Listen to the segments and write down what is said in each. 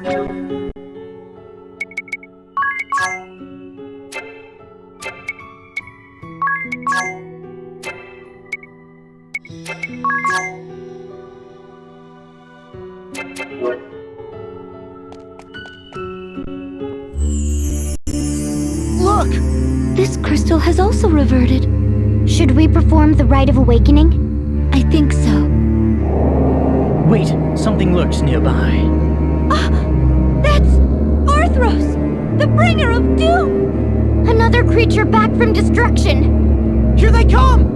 Look! This crystal has also reverted. Should we perform the Rite of Awakening? I think so. Wait, something lurks nearby. That's Arthros, the bringer of doom! Another creature back from destruction! Here they come!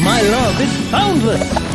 My love is boundless!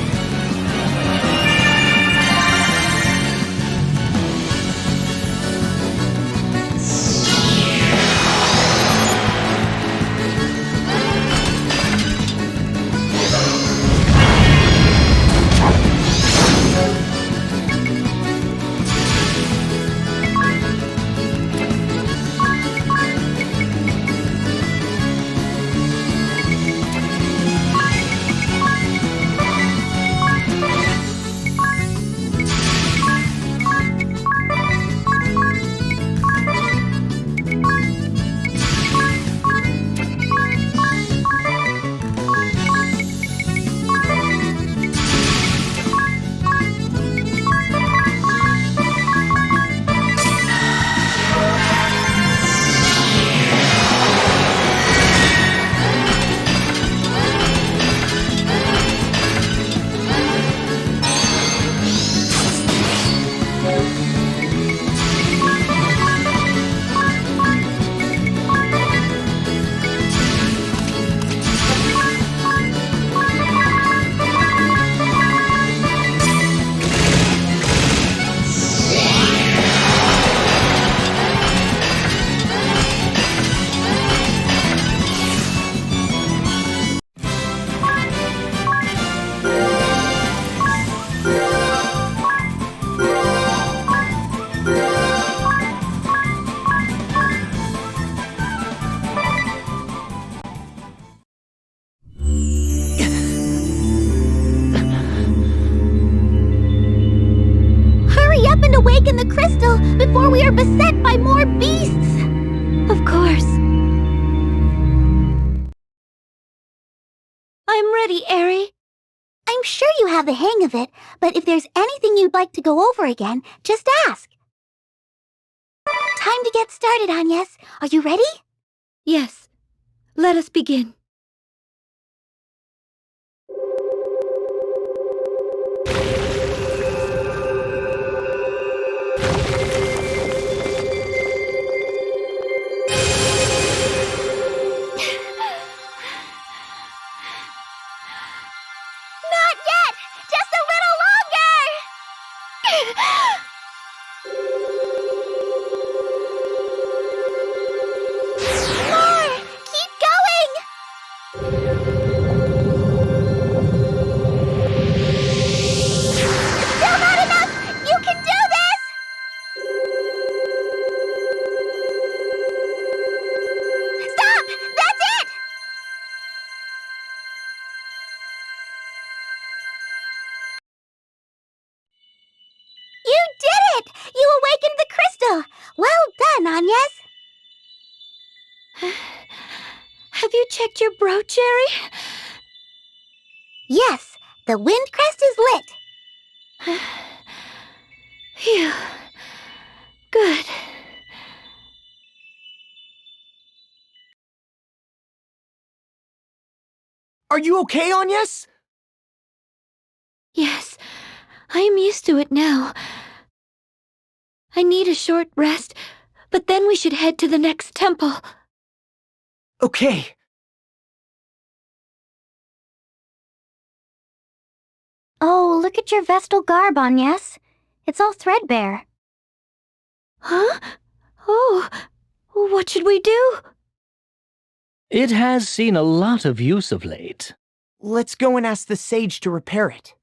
Hurry up and awaken the crystal before we are beset by more beasts! Of course. I'm ready, Eri. I'm sure you have the hang of it, but if there's anything you'd like to go over again, just ask. Time to get started, Agnes. Are you ready? Yes. Let us begin. Not yet! Just a little longer! More! Keep going! Still not enough! You can do this! Stop! That's it! You did it! You awakened the crystal! Well done, Agnes! Have you checked your brooch, Eri? Yes, the wind crest is lit. Phew. Good. Are you okay, Agnes? Yes, I am used to it now. I need a short rest, but then we should head to the next temple. Okay. Oh, look at your Vestal garb, Agnes. It's all threadbare. Huh? Oh, what should we do? It has seen a lot of use of late. Let's go and ask the sage to repair it.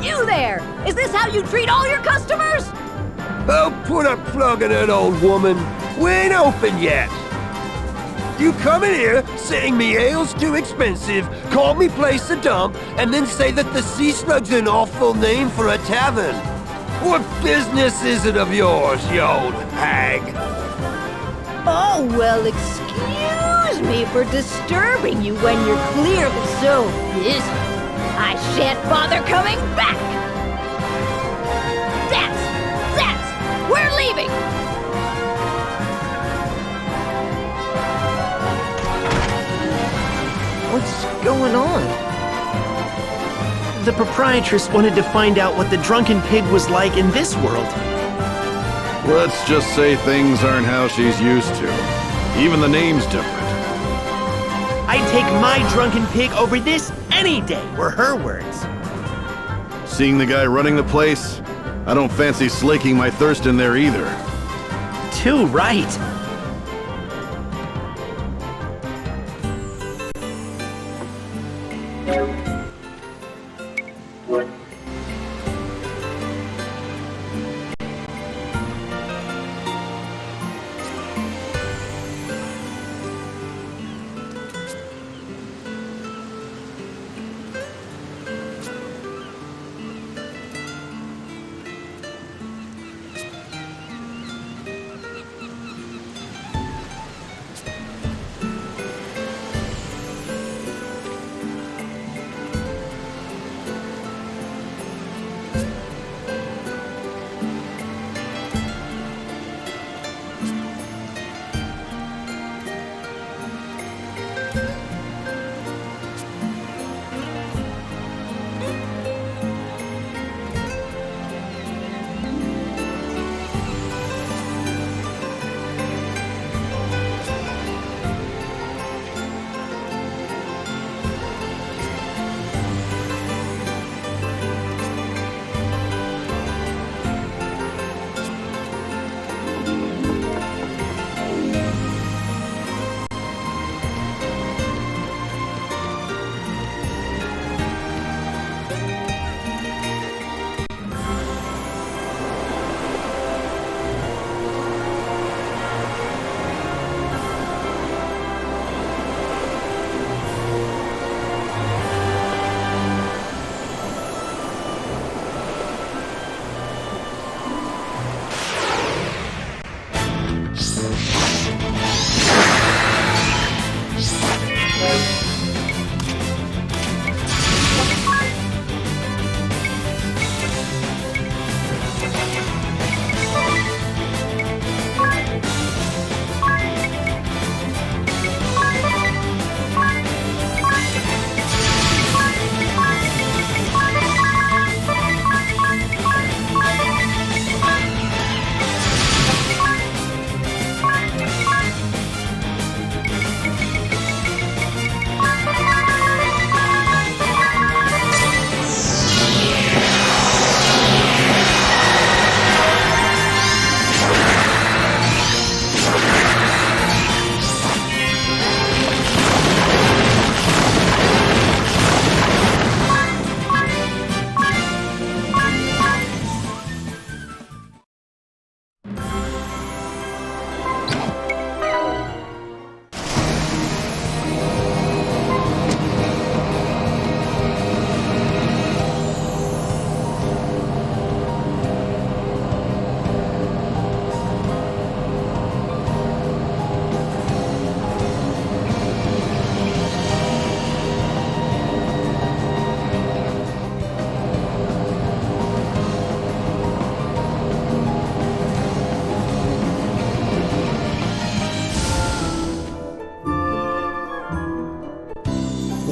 You there! Is this how you treat all your customers? Oh, put a plug in it, old woman. We ain't open yet. You come in here saying me ale's too expensive, call me place a dump, and then say that the Sea Slug's an awful name for a tavern. What business is it of yours, you old hag? Oh, well, excuse me for disturbing you when you're clearly so busy. I shan't bother coming back. That's, we're leaving. What's going on? The proprietress wanted to find out what the drunken pig was like in this world. Let's just say things aren't how she's used to. Even the name's different. I'd take my drunken pig over this any day, were her words. Seeing the guy running the place, I don't fancy slaking my thirst in there either. Too right.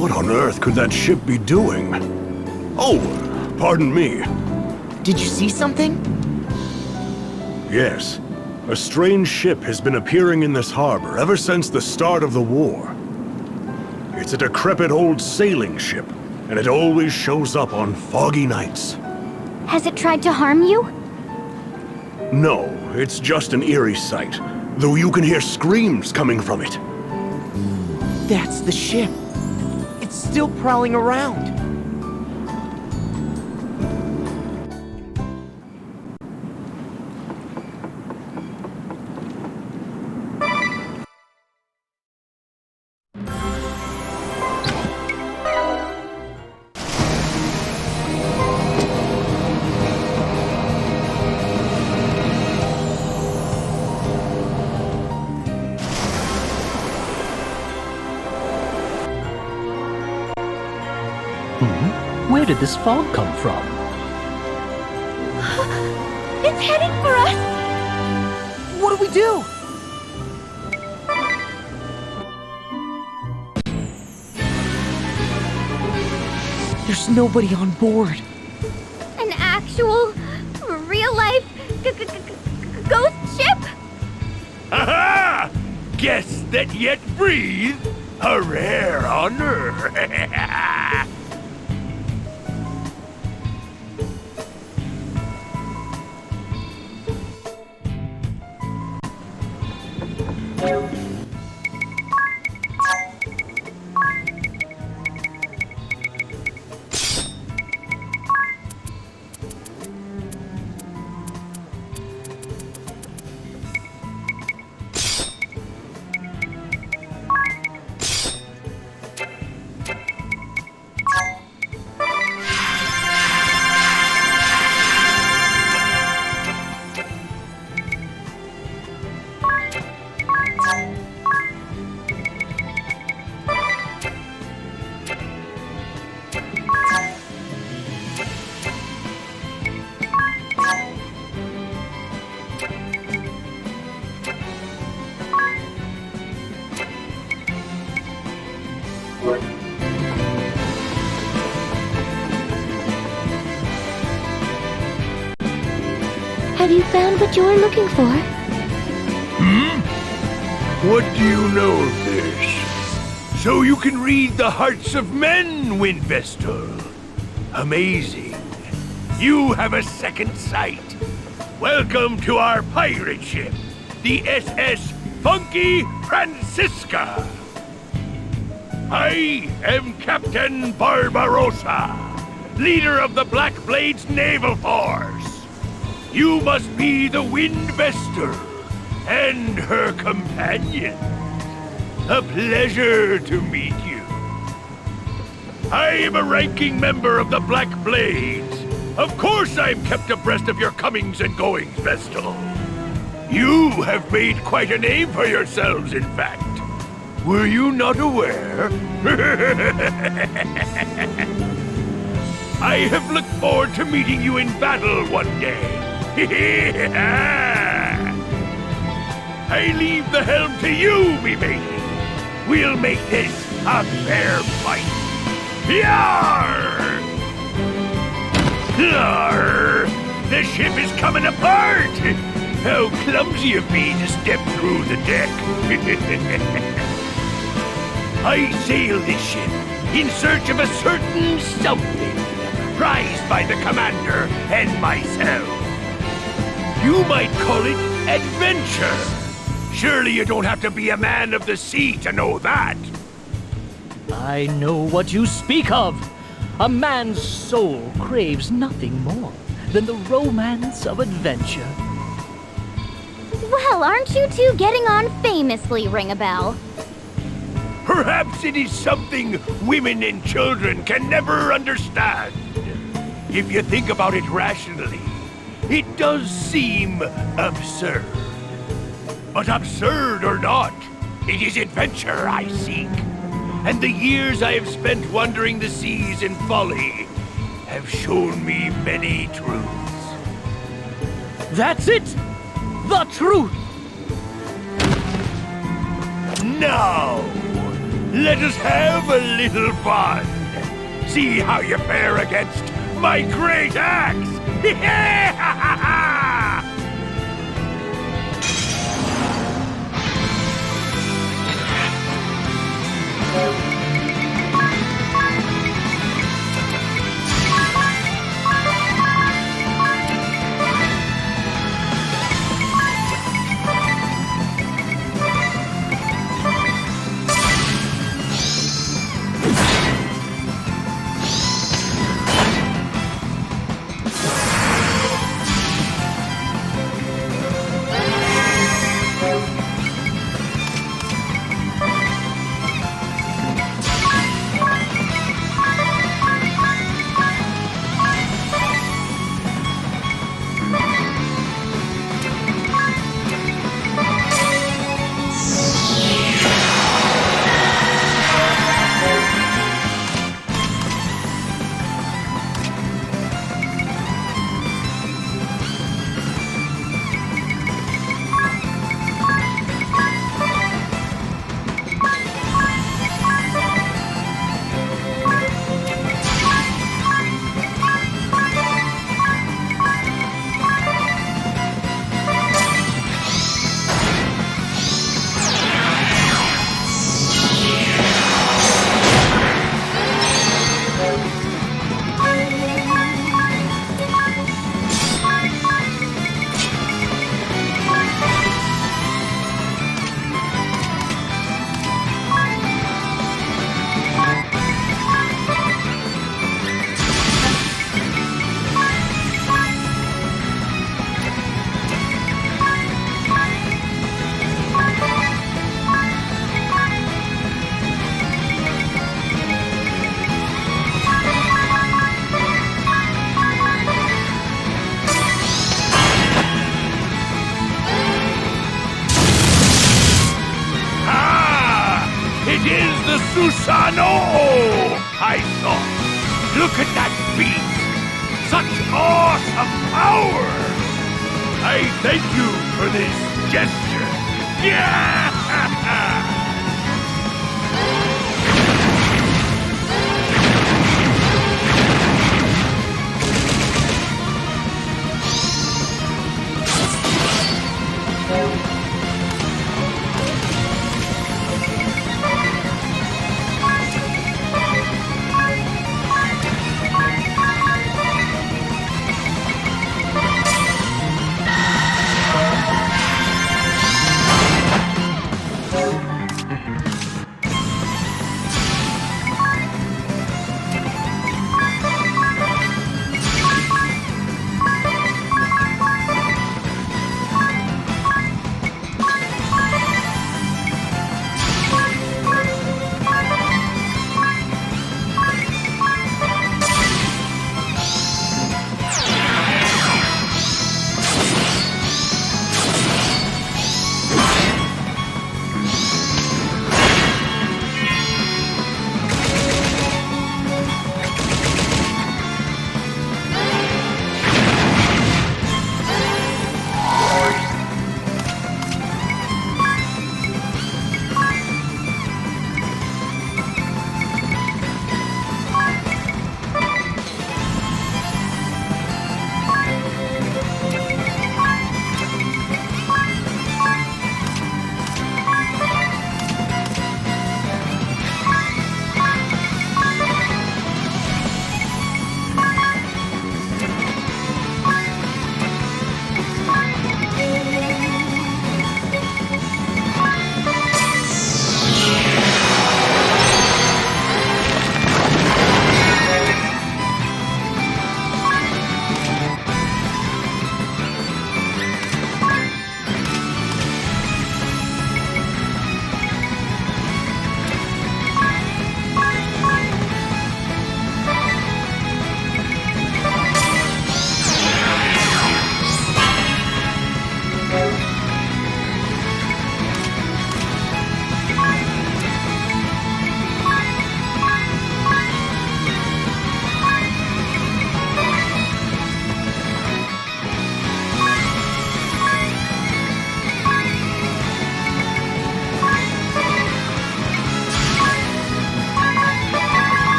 What on earth could that ship be doing? Oh, pardon me. Did you see something? Yes. A strange ship has been appearing in this harbor ever since the start of the war. It's a decrepit old sailing ship, and it always shows up on foggy nights. Has it tried to harm you? No, it's just an eerie sight, though you can hear screams coming from it. That's the ship. It's still prowling around. Where did this fog come from? It's heading for us! What do we do? There's nobody on board. An actual, real-life ghost ship? Aha! Guests that yet breathe, a rare honor. Have you found what you're looking for? What do you know of this? So you can read the hearts of men, Windvestal. Amazing. You have a second sight. Welcome to our pirate ship, the SS Funky Francisca. I am Captain Barbarossa, leader of the Black Blade's naval force. You must be the Windvestal and her companion. A pleasure to meet you. I am a ranking member of the Black Blades. Of course I'm kept abreast of your comings and goings, Vestal. You have made quite a name for yourselves, in fact. Were you not aware? I have looked forward to meeting you in battle one day. I leave the helm to you, me matey. We'll make this a fair fight. Yarr! Yarr! The ship is coming apart! How clumsy of me to step through the deck. I sail this ship in search of a certain something, prized by the commander and myself. You might call it adventure. Surely you don't have to be a man of the sea to know that. I know what you speak of. A man's soul craves nothing more than the romance of adventure. Well, aren't you two getting on famously, Ring-a-Bell? Perhaps it is something women and children can never understand. If you think about it rationally, it does seem absurd. But absurd or not, it is adventure I seek. And the years I have spent wandering the seas in folly have shown me many truths. That's it! The truth! Now, let us have a little fun. See how you fare against my great axe! Look at that beast! Such awesome power! I thank you for this gesture. Yeah!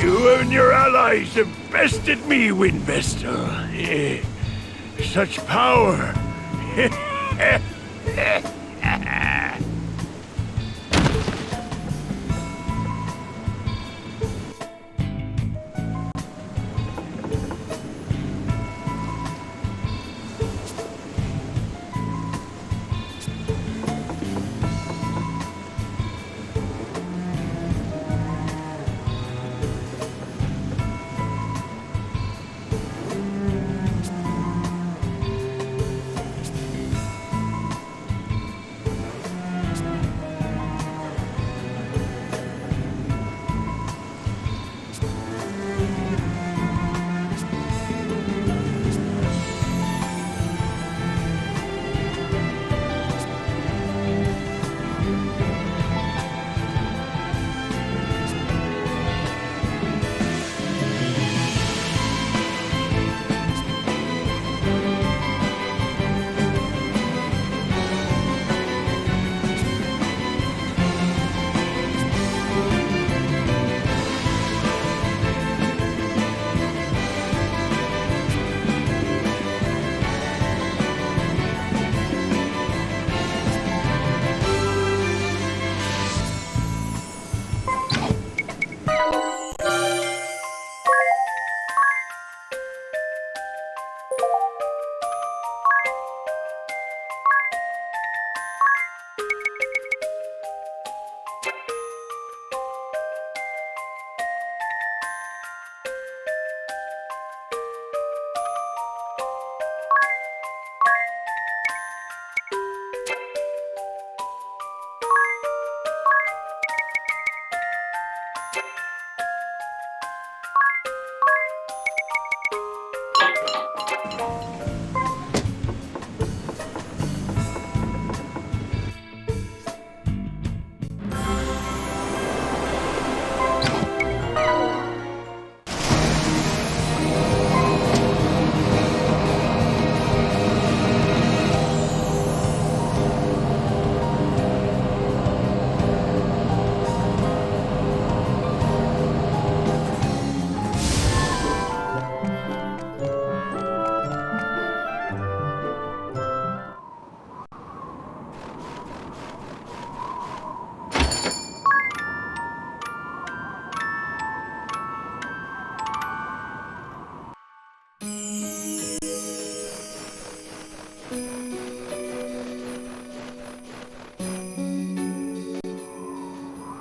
You and your allies have bested me, Wind Vestal. Such power.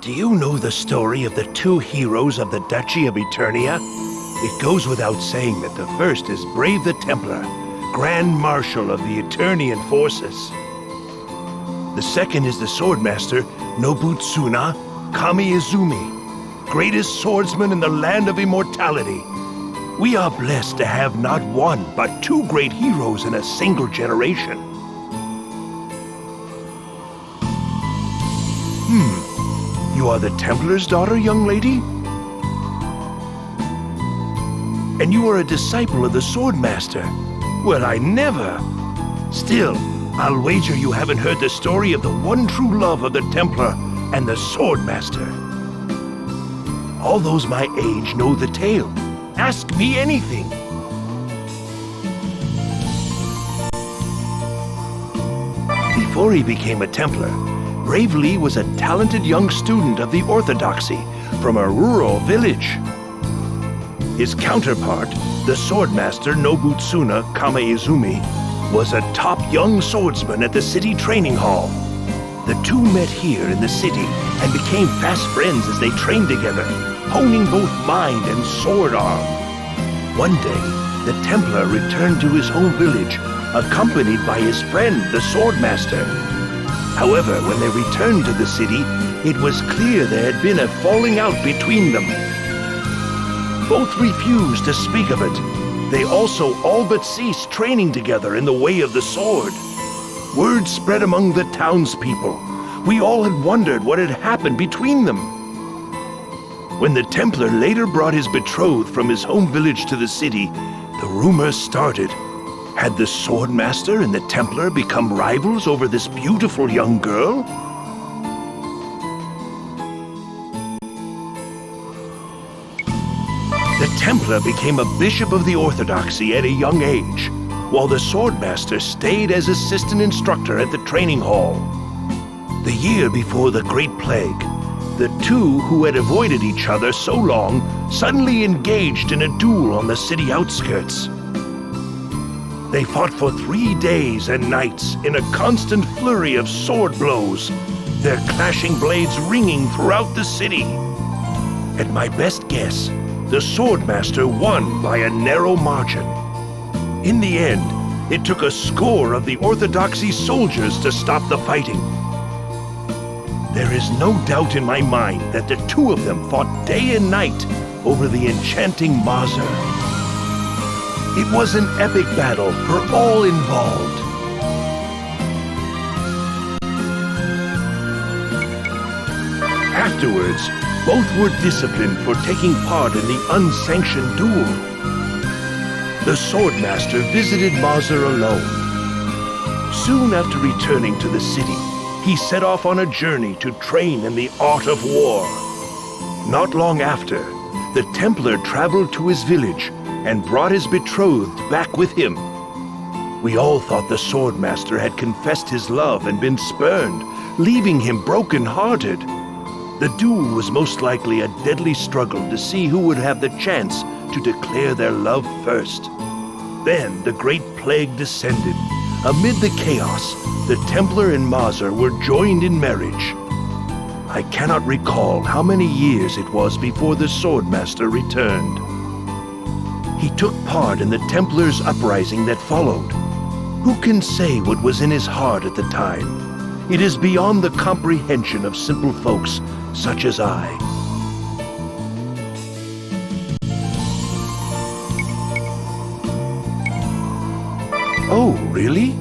Do you know the story of the two heroes of the Duchy of Eternia? It goes without saying that the first is Brave the Templar, Grand Marshal of the Eternian forces. The second is the Swordmaster, Nobutsuna Kami-Izumi, greatest swordsman in the land of immortality. We are blessed to have not one, but two great heroes in a single generation. You are the Templar's daughter, young lady? And you are a disciple of the Swordmaster? Well, I never. Still, I'll wager you haven't heard the story of the one true love of the Templar and the Swordmaster. All those my age know the tale. Ask me anything. Before he became a Templar, Bravely was a talented young student of the Orthodoxy from a rural village. His counterpart, the Swordmaster Nobutsuna Kami-Izumi, was a top young swordsman at the city training hall. The two met here in the city and became fast friends as they trained together, honing both mind and sword arm. One day, the Templar returned to his home village, accompanied by his friend, the Swordmaster. However, when they returned to the city, it was clear there had been a falling out between them. Both refused to speak of it. They also all but ceased training together in the way of the sword. Word spread among the townspeople. We all had wondered what had happened between them. When the Templar later brought his betrothed from his home village to the city, the rumors started. Had the Swordmaster and the Templar become rivals over this beautiful young girl? Templar became a bishop of the Orthodoxy at a young age, while the Swordmaster stayed as assistant instructor at the training hall. The year before the Great Plague, the two who had avoided each other so long suddenly engaged in a duel on the city outskirts. They fought for 3 days and nights in a constant flurry of sword blows, their clashing blades ringing throughout the city. At my best guess, the Swordmaster won by a narrow margin. In the end, it took a score of the Orthodoxy soldiers to stop the fighting. There is no doubt in my mind that the two of them fought day and night over the enchanting Mazur. It was an epic battle for all involved. Afterwards, both were disciplined for taking part in the unsanctioned duel. The Swordmaster visited Mazur alone. Soon after returning to the city, he set off on a journey to train in the art of war. Not long after, the Templar traveled to his village and brought his betrothed back with him. We all thought the Swordmaster had confessed his love and been spurned, leaving him broken-hearted. The duel was most likely a deadly struggle to see who would have the chance to declare their love first. Then the Great Plague descended. Amid the chaos, the Templar and Mazur were joined in marriage. I cannot recall how many years it was before the Swordmaster returned. He took part in the Templars' uprising that followed. Who can say what was in his heart at the time? It is beyond the comprehension of simple folks such as I. Oh, really?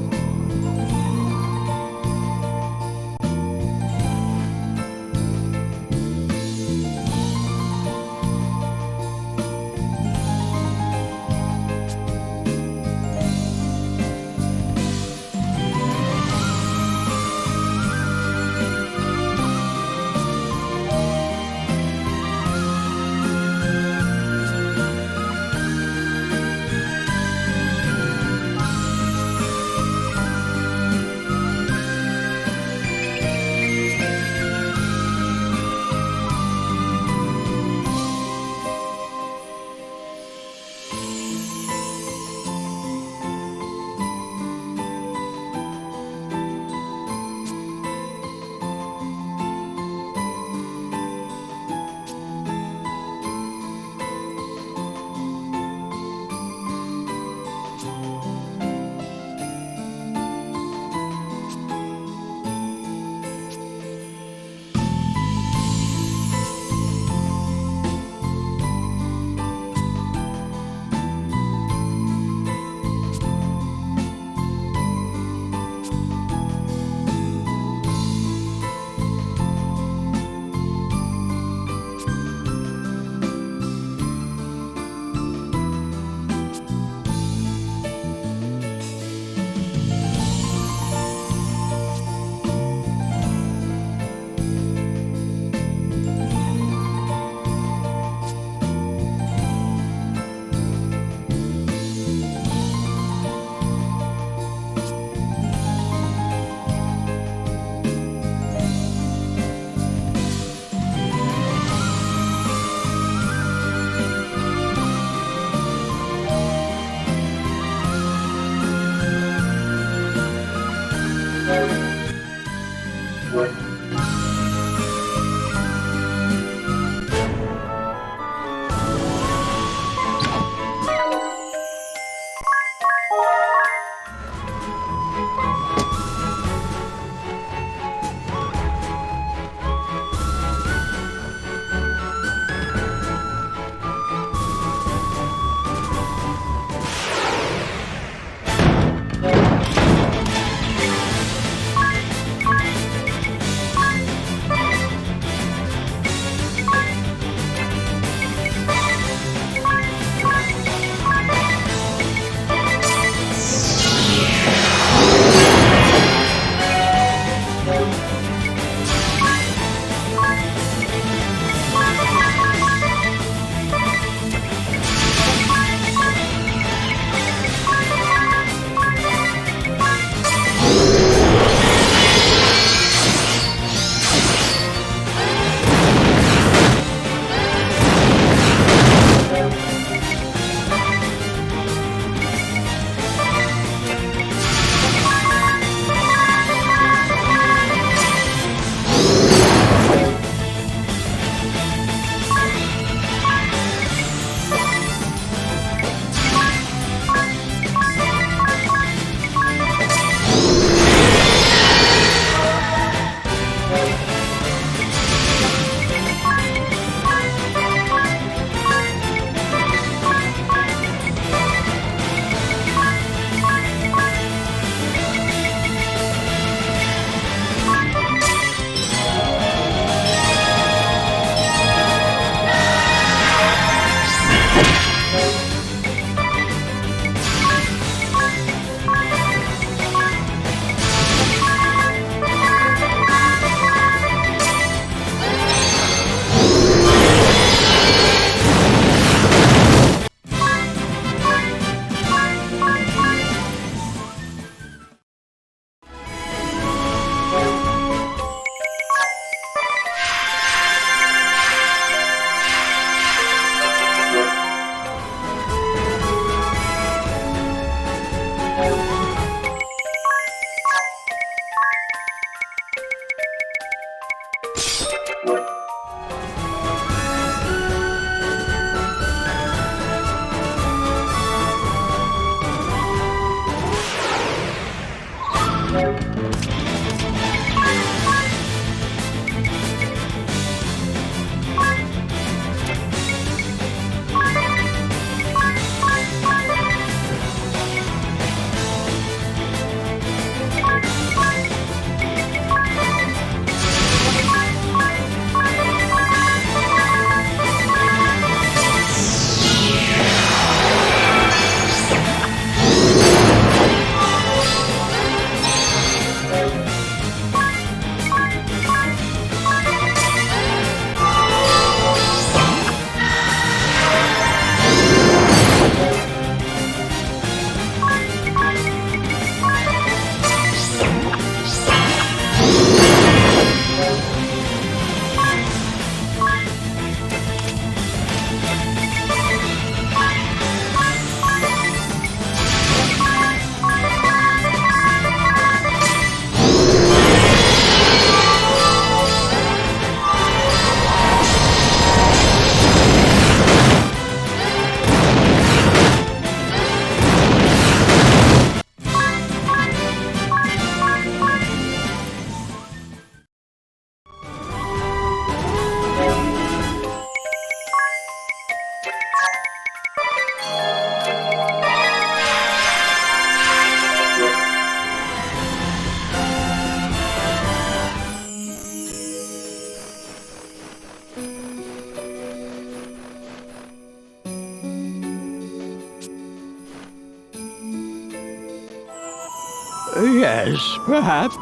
Yes, perhaps.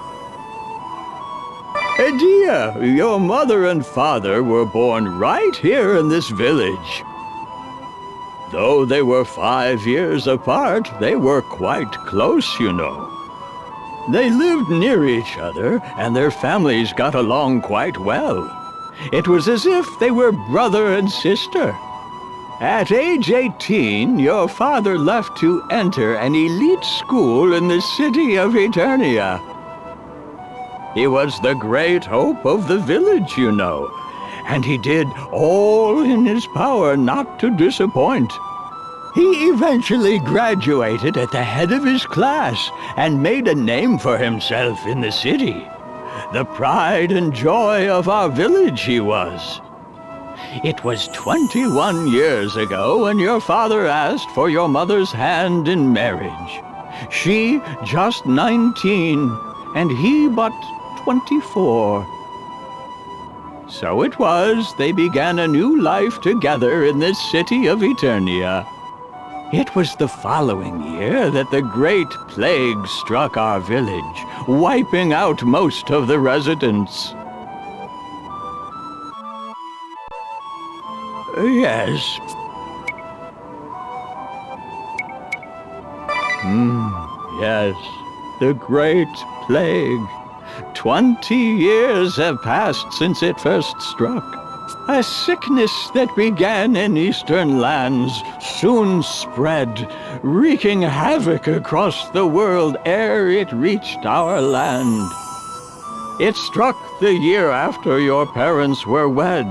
Dear, your mother and father were born right here in this village. Though they were 5 years apart, they were quite close, you know. They lived near each other, and their families got along quite well. It was as if they were brother and sister. At age 18, your father left to enter an elite school in the city of Eternia. He was the great hope of the village, you know, and he did all in his power not to disappoint. He eventually graduated at the head of his class and made a name for himself in the city. The pride and joy of our village he was. It was 21 years ago when your father asked for your mother's hand in marriage. She just 19, and he but 24. So it was they began a new life together in this city of Eternia. It was the following year that the Great Plague struck our village, wiping out most of the residents. Yes. Yes, the Great Plague. 20 years have passed since it first struck. A sickness that began in eastern lands soon spread, wreaking havoc across the world ere it reached our land. It struck the year after your parents were wed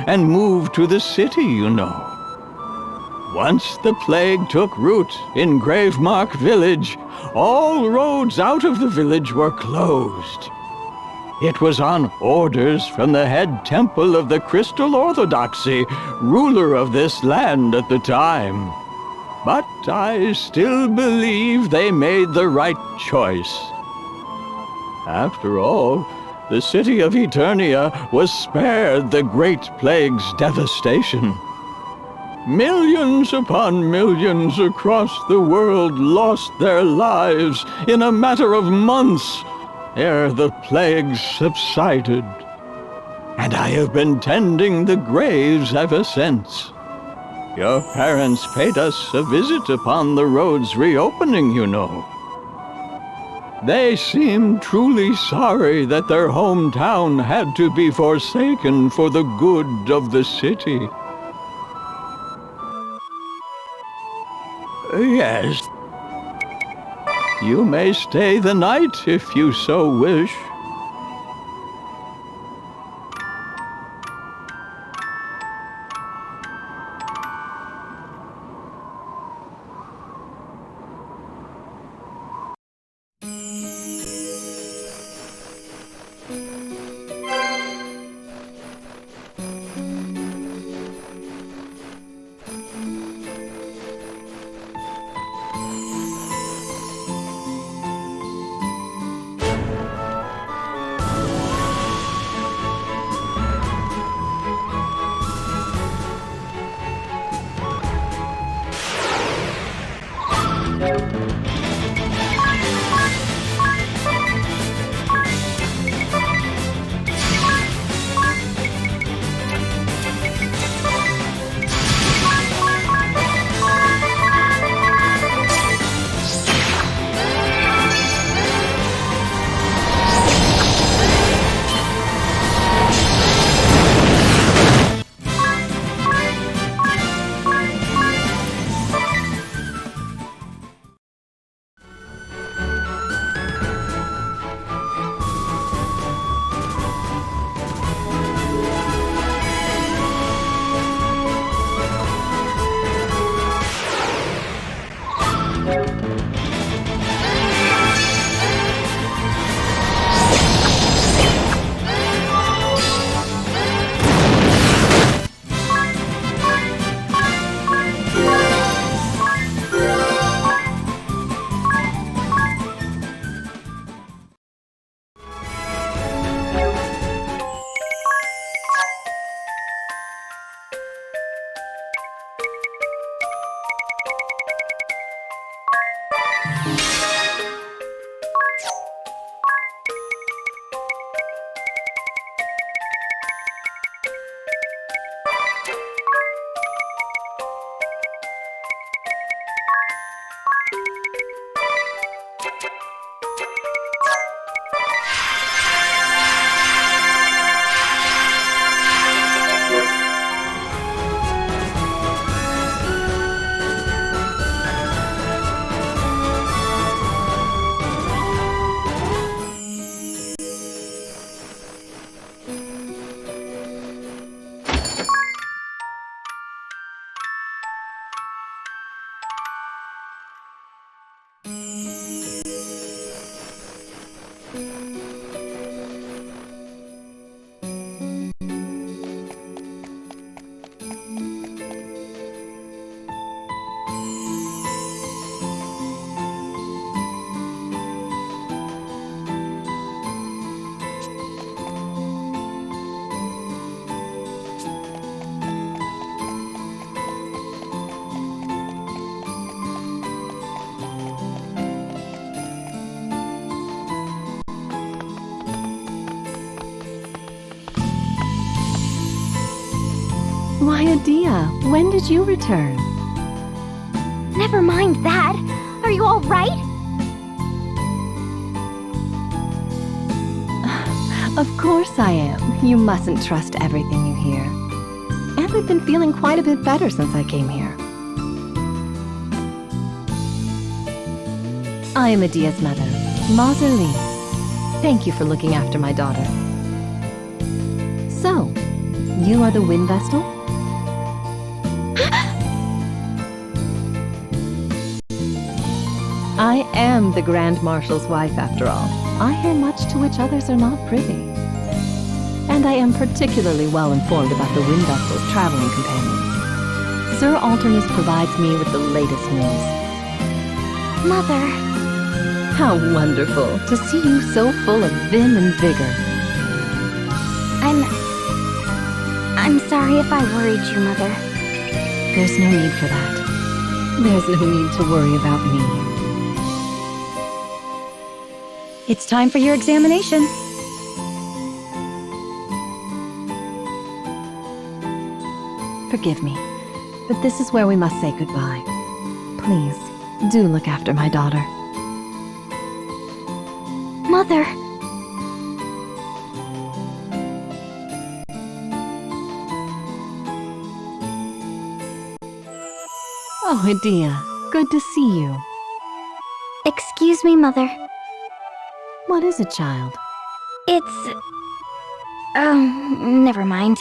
and moved to the city, you know. Once the plague took root in Gravemark Village, all roads out of the village were closed. It was on orders from the head temple of the Crystal Orthodoxy, ruler of this land at the time. But I still believe they made the right choice. After all, the city of Eternia was spared the Great Plague's devastation. Millions upon millions across the world lost their lives in a matter of months ere the plague subsided. And I have been tending the graves ever since. Your parents paid us a visit upon the road's reopening, you know. They seemed truly sorry that their hometown had to be forsaken for the good of the city. Yes. You may stay the night if you so wish. Edea, when did you return? Never mind that. Are you all right? Of course I am. You mustn't trust everything you hear. And I've been feeling quite a bit better since I came here. I am Edea's mother, Mazer Lee. Thank you for looking after my daughter. So, you are the Wind Vestal? I am the Grand Marshal's wife, after all. I hear much to which others are not privy. And I am particularly well informed about the Wind Vestal's traveling companions. Sir Alternus provides me with the latest news. Mother. How wonderful to see you so full of vim and vigor. I'm sorry if I worried you, Mother. There's no need for that. There's no need to worry about me. It's time for your examination. Forgive me, but this is where we must say goodbye. Please, do look after my daughter. Mother. Oh, Edea, good to see you. Excuse me, Mother. What is it, child? It's... never mind.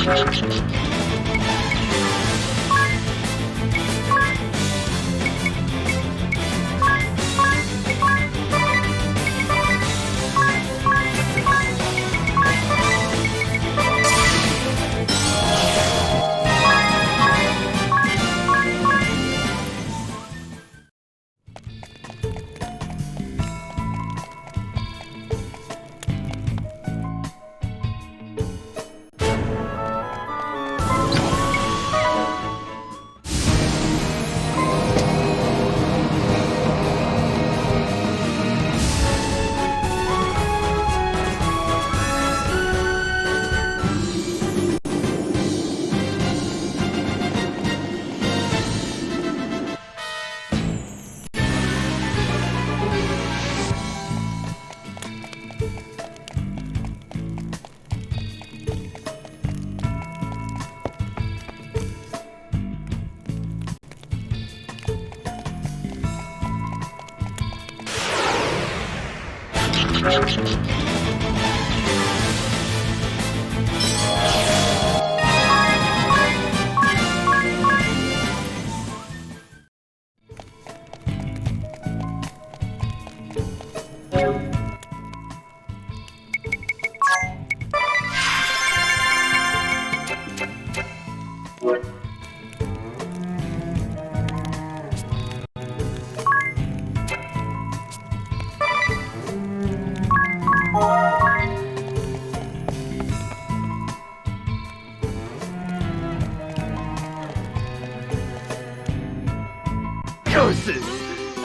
Curses!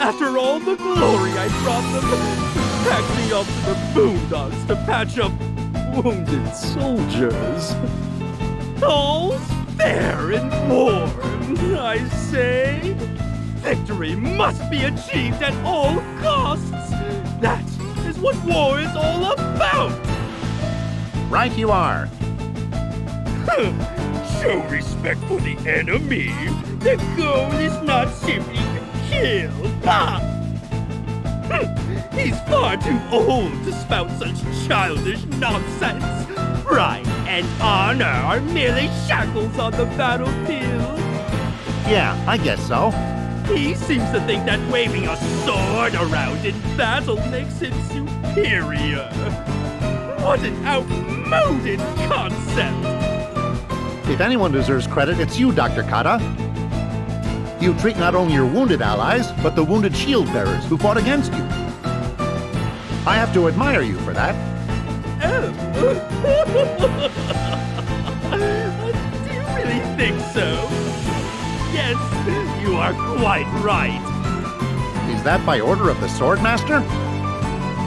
After all the glory I brought them, packed me up to the boondocks to patch up wounded soldiers. All's fair in war, I say. Victory must be achieved at all costs. That is what war is all about. Right you are. Show respect for the enemy. The goal is not simply to kill. Bah! He's far too old to spout such childish nonsense. Pride and honor are merely shackles on the battlefield. Yeah, I guess so. He seems to think that waving a sword around in battle makes him superior. What an outmoded concept! If anyone deserves credit, it's you, Dr. Kata. You treat not only your wounded allies, but the wounded shield bearers who fought against you. I have to admire you for that. Oh. Do you really think so? Yes, you are quite right. Is that by order of the Swordmaster?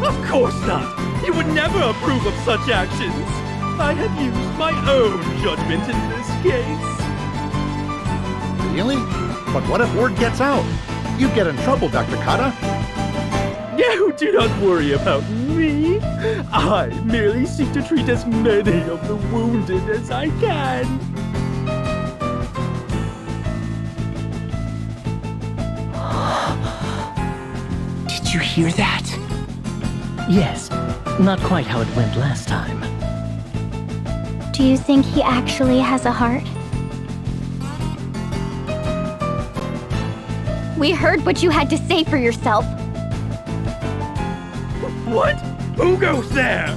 Of course not. He would never approve of such actions. I have used my own judgment in this case. Really? But what if word gets out? You get in trouble, Dr. Kata. No, do not worry about me. I merely seek to treat as many of the wounded as I can. Did you hear that? Yes, not quite how it went last time. Do you think he actually has a heart? We heard what you had to say for yourself. What? Who goes there?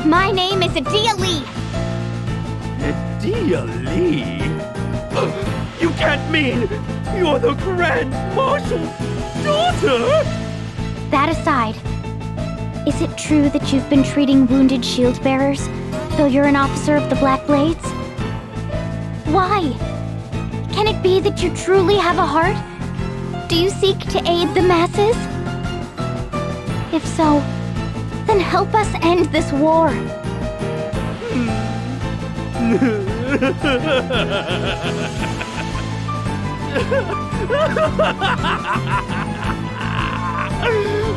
My name is Adia Lee. Adia Lee? You can't mean you're the Grand Marshal's daughter? That aside, is it true that you've been treating wounded shield bearers, though you're an officer of the Black Blades? Why? Can it be that you truly have a heart? Do you seek to aid the masses? If so, then help us end this war.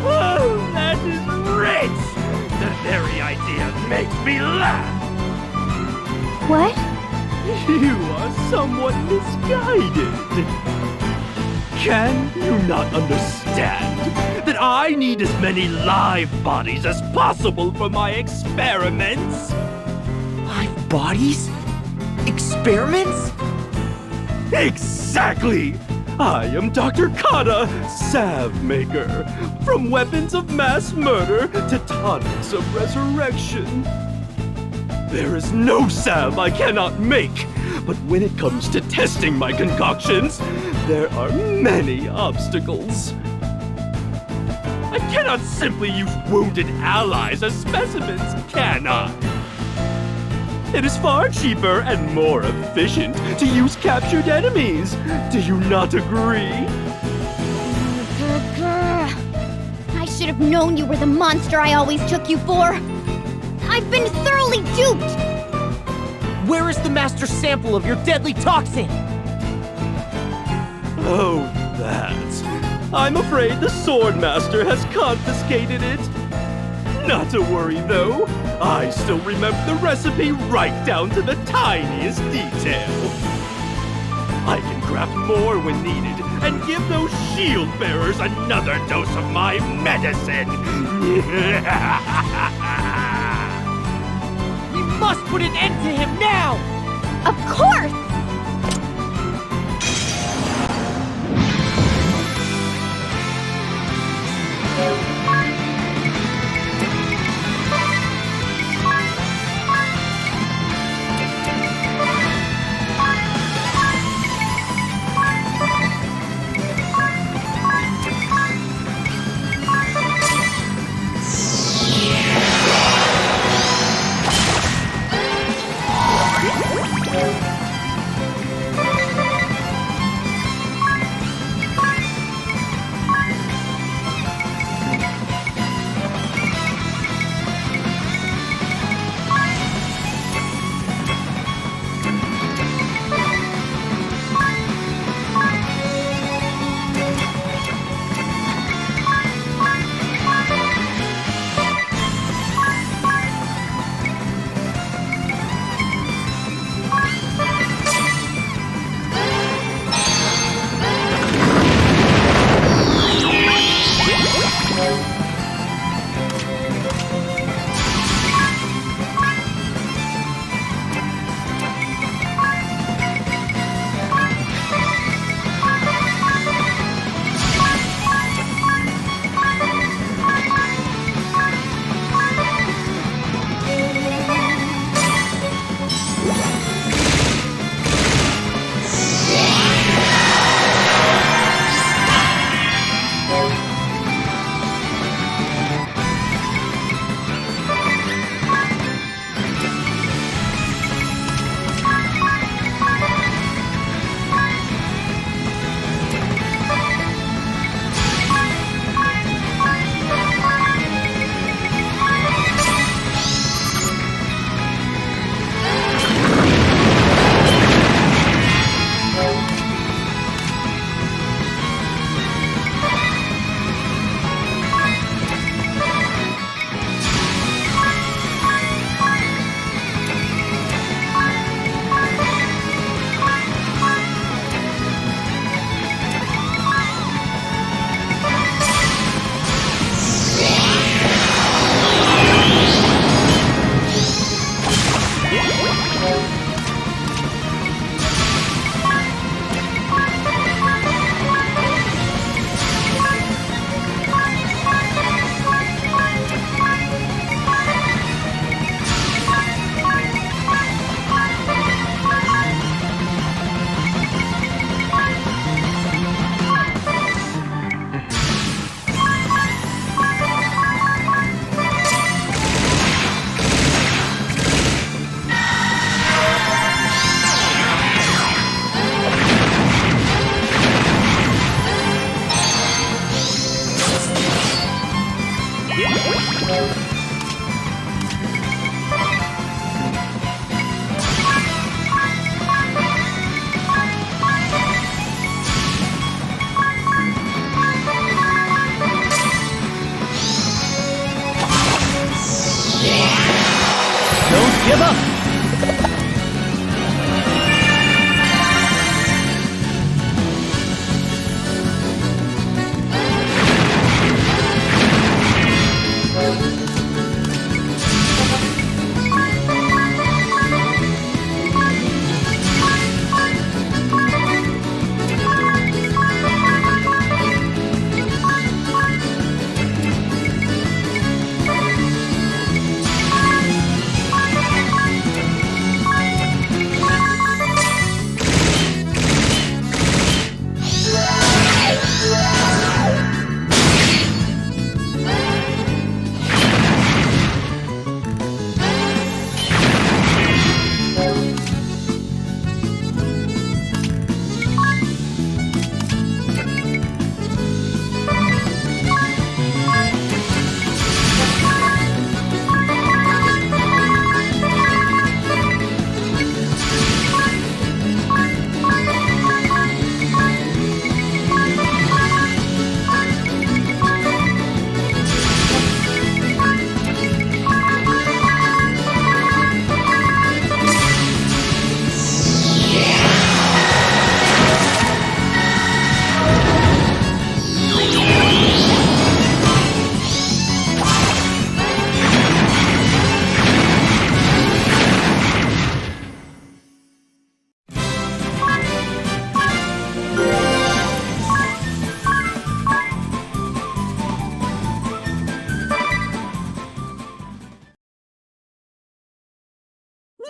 Oh, that is rich! The very idea makes me laugh! What? You are somewhat misguided. Can you not understand that I need as many live bodies as possible for my experiments? Live bodies? experiments? Exactly! I am Dr. Kata, salve maker. From weapons of mass murder to tonics of resurrection. There is no salve I cannot make, but when it comes to testing my concoctions, there are many obstacles. I cannot simply use wounded allies as specimens, can I? It is far cheaper and more efficient to use captured enemies. Do you not agree? I should have known you were the monster I always took you for. I've been thoroughly duped! Where is the master sample of your deadly toxin? Oh, that. I'm afraid the Swordmaster has confiscated it. Not to worry, though. I still remember the recipe right down to the tiniest detail. I can craft more when needed and give those shield bearers another dose of my medicine. We must put an end to him now! Of course!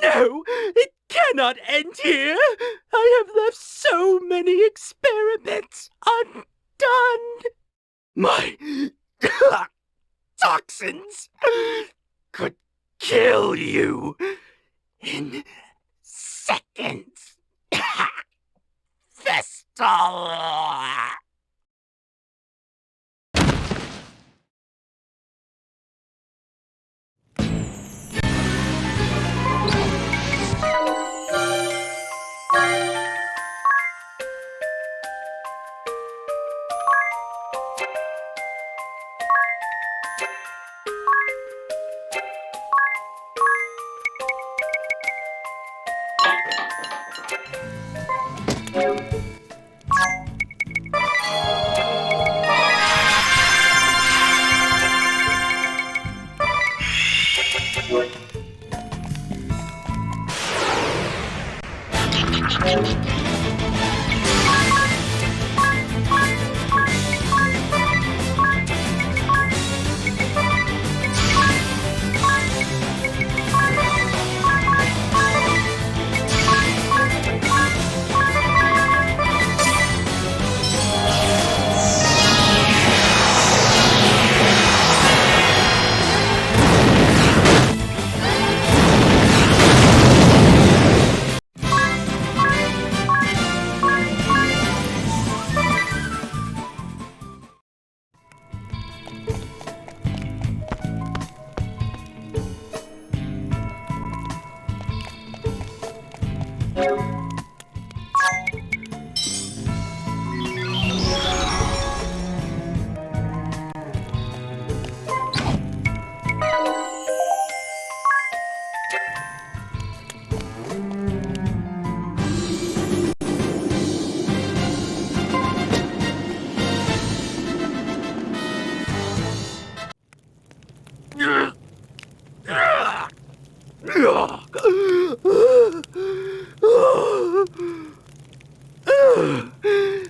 No, it cannot end here. I have left so many experiments undone. My toxins could kill you in seconds. Vestal.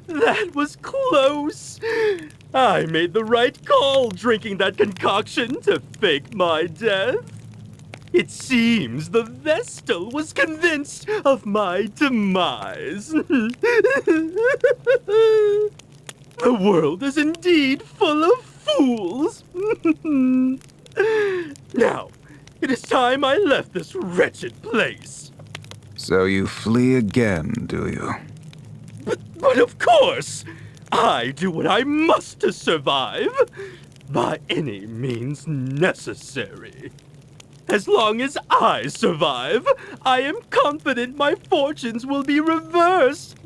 That was close. I made the right call drinking that concoction to fake my death. It seems the Vestal was convinced of my demise. The world is indeed full of fools. Now, it is time I left this wretched place. So you flee again, do you? But of course, I do what I must to survive, by any means necessary. As long as I survive, I am confident my fortunes will be reversed.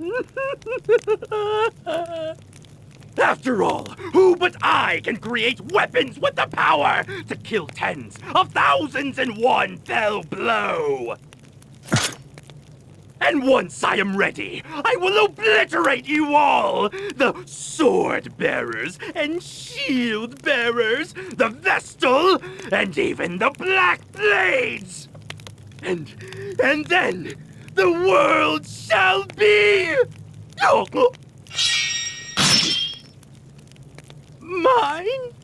After all, who but I can create weapons with the power to kill tens of thousands in one fell blow? And once I am ready, I will obliterate you all! The sword bearers and shield bearers, the Vestal, and even the Black Blades! And then the world shall be mine.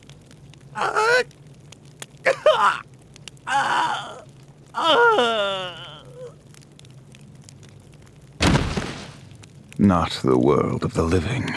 Not the world of the living.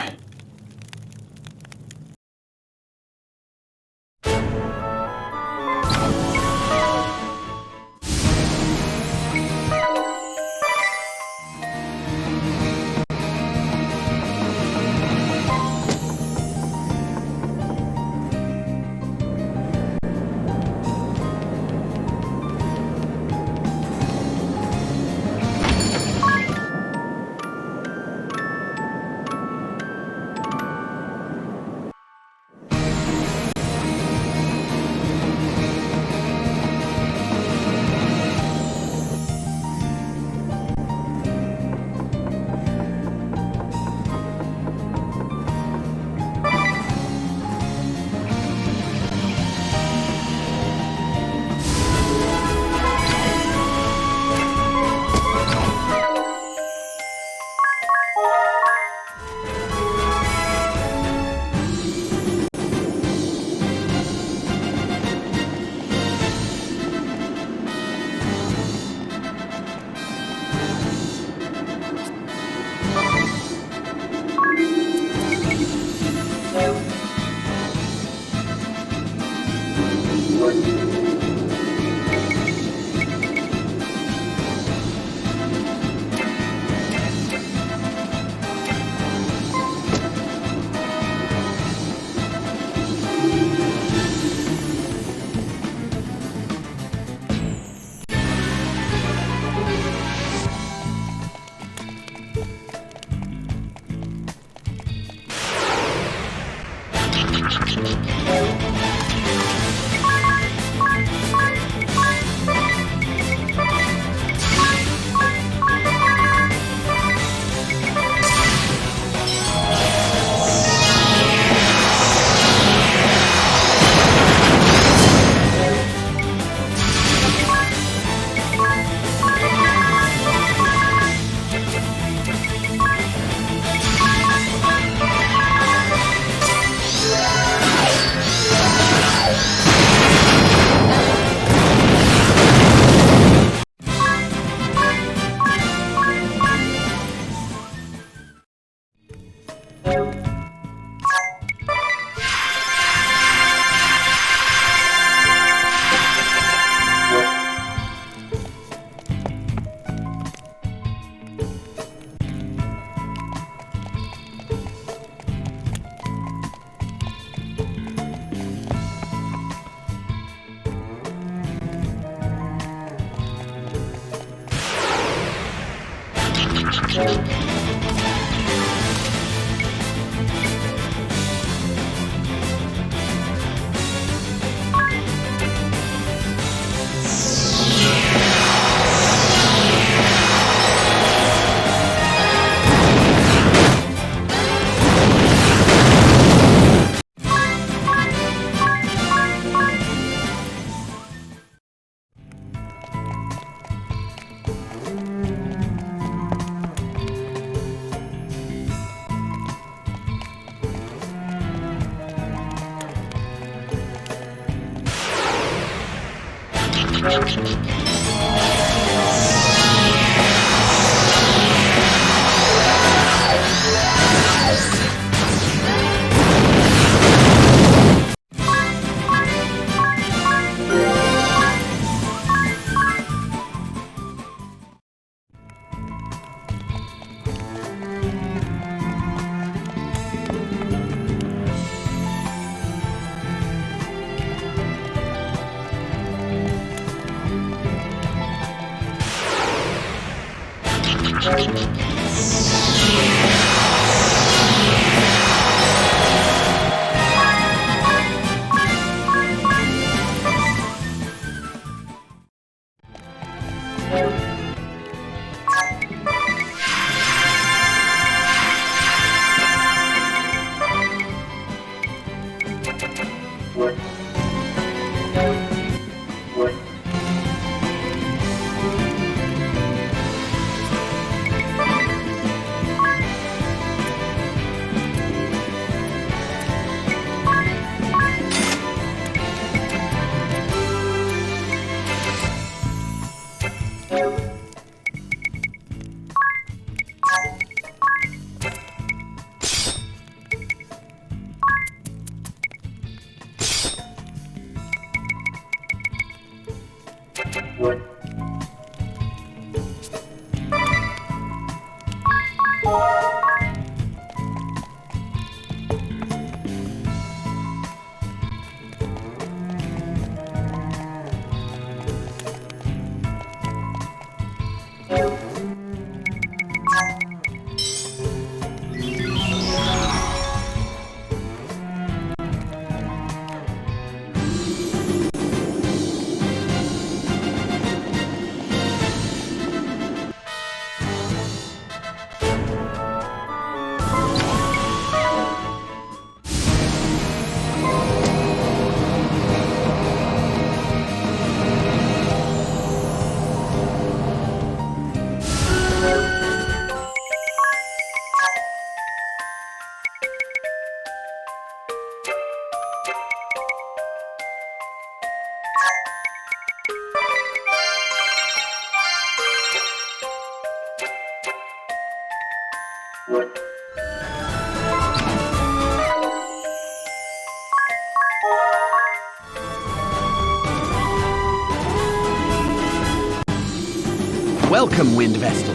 Welcome, Wind Vestal.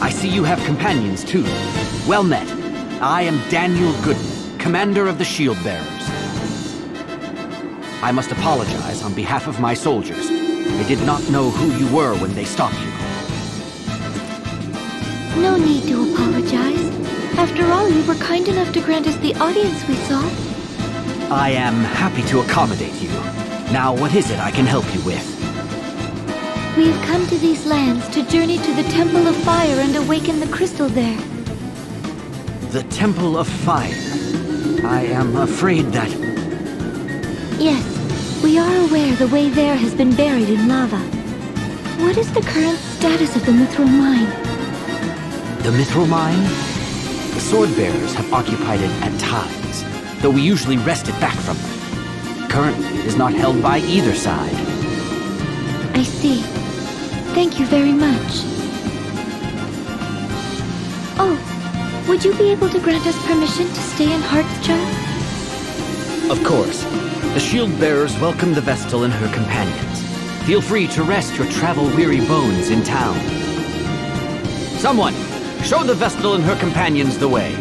I see you have companions, too. Well met. I am Daniel Goodman, commander of the Shield Bearers. I must apologize on behalf of my soldiers. They did not know who you were when they stopped you. No need to apologize. After all, you were kind enough to grant us the audience we sought. I am happy to accommodate you. Now, what is it I can help you with? We have come to these lands to journey to the Temple of Fire and awaken the crystal there. The Temple of Fire. I am afraid that... Yes, we are aware the way there has been buried in lava. What is the current status of the Mithril Mine? The Mithril Mine? The Sword Bearers have occupied it at times, though we usually wrest it back from them. Currently, it is not held by either side. I see. Thank you very much. Oh, would you be able to grant us permission to stay in Hearthchild? Of course. The Shield Bearers welcome the Vestal and her companions. Feel free to rest your travel-weary bones in town. Someone, show the Vestal and her companions the way.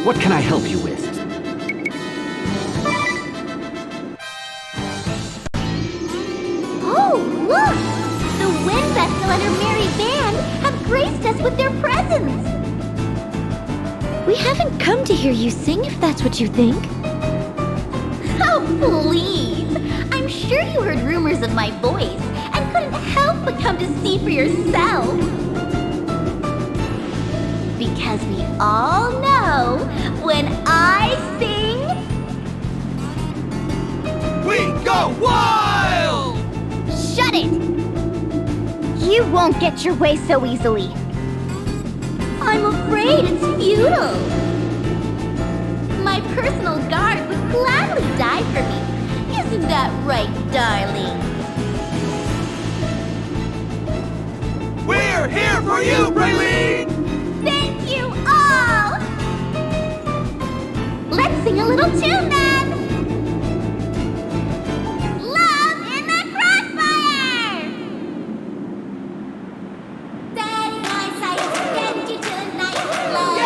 What can I help you with? Oh, look! The Wind Vessel and her merry band have graced us with their presence! We haven't come to hear you sing, if that's what you think. Oh, please! I'm sure you heard rumors of my voice and couldn't help but come to see for yourself. Because we all know when I sing... We go wild! Shut it! You won't get your way so easily. I'm afraid it's futile. My personal guard would gladly die for me. Isn't that right, darling? We're here for you, Praline! Thank you all! Let's sing a little tune then! Love in the Crossfire! Daddy, my sight, get you tonight. Love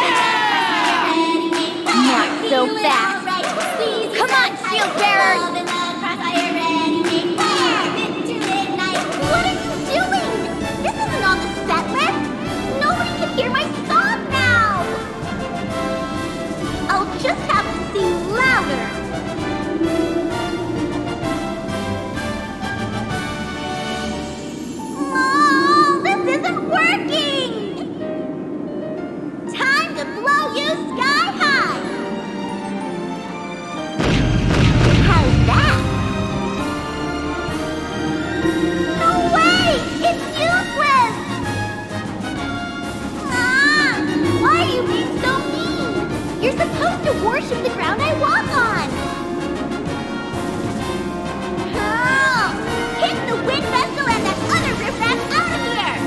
Not so fast! Come on, shield bearers! What are you doing? This isn't on the set list! Nobody can hear my song now! I'll just have to sing louder! Oh, this isn't working! Time to blow you sky high! How's that? No way! It's useless! Ah! Why are you being so mean? You're supposed to worship the ground I walk on! Oh! Kick the wind vessel and that other riffraff out of here!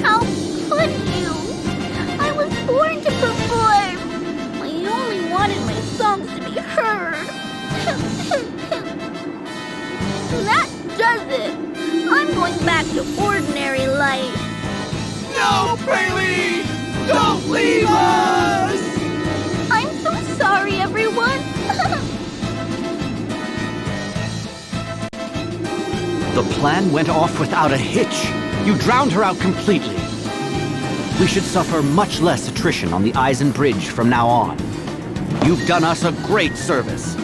How could you? I was born to perform. I only wanted my songs to be heard. That does it. I'm going back to ordinary life. No, Bailey! Don't leave us! I'm so sorry, everyone. The plan went off without a hitch. You drowned her out completely. We should suffer much less attrition on the Eisen Bridge from now on. You've done us a great service.